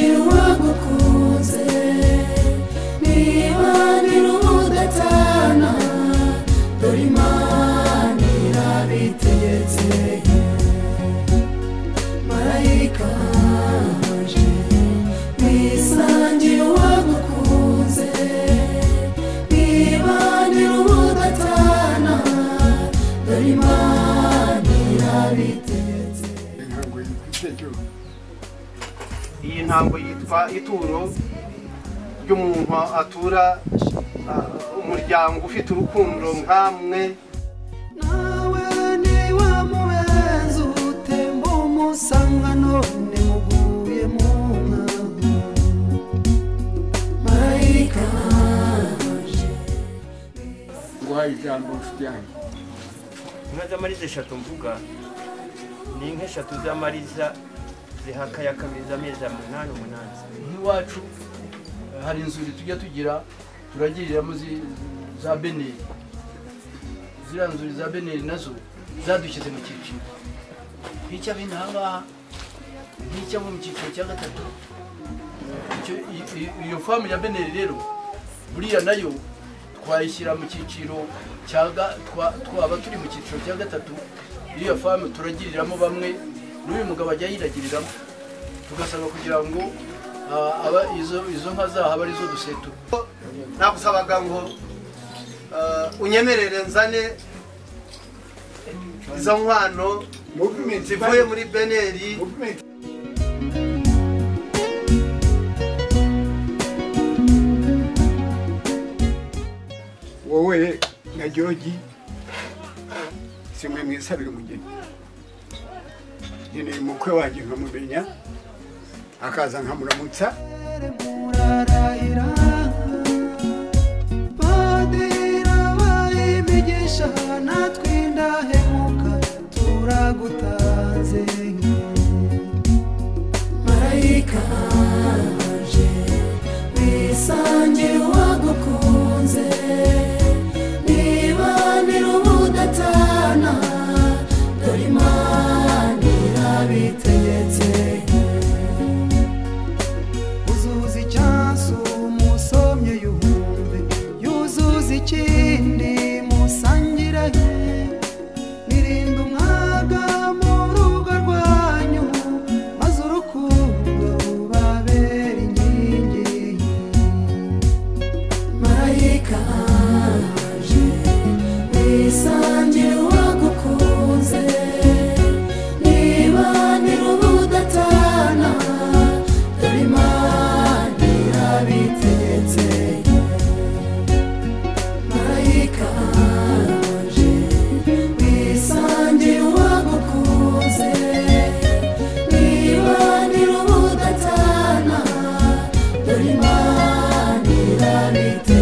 wisangira uwagukunze nibanira ubudatana dore Imana irabitegetse marayika wanje wisangira uwagukunze nibanira ubudatana dore Imana irabitegetse. Iyi ntango yitwa ituro ry'umuntu atura umuryango ufite urukundo nkamwe. Nawe niwe mubenzi utemba umusanga none muguye mu nkangu marayika wanje nguhaye ijambo nshuti yanjye. Inka z'amariza eshatu mvuga ni inka eshatu z'amariza zihakayakamiza amezi 8 nk'iwacu hari inzuri tujya tugira turagiriramo za beneri. Ziriya nzuri za beneri nazo zadushyize mu cyiciro nk'icy'abene aha ngaha nk'icy'abo mu cyiciro cya gatatu. Iyo famu ya beneri rero buriya nayo twayishyira mu cyiciro twaba turi mu cyiciro cya gatatu. Iyo famu turagiriramo bamwe n'uyu mugabo ajya yiragiriramo tugasaba kugira ngo izo nka zahaba arizo dusetura. Nakusabaga ngo unyemerere nzane izo nkwano zivuye muri beneri. Wowe na George simwe mwisabira umugeni. Nene mukwe waje nkamumenya akaza nkamuramutsa murarahira badira bayimigisha natwindahemuka turagutanze marayika wanje wisangira uwagukunze nibanira ubudatana dore Imana irabitegetse uzuza icyansi umusomye yumve yuzuza ikindi musangira nirinda umwaga mu rugo rwanyu maze urukundo rubabera inkingi marayika wanje wisangira uwagukunze nibanira ubudatana dore Imana irabitegetse marayika wanje wisangira uwagukunze nibanira ubudatana dore Imana irabitegetse.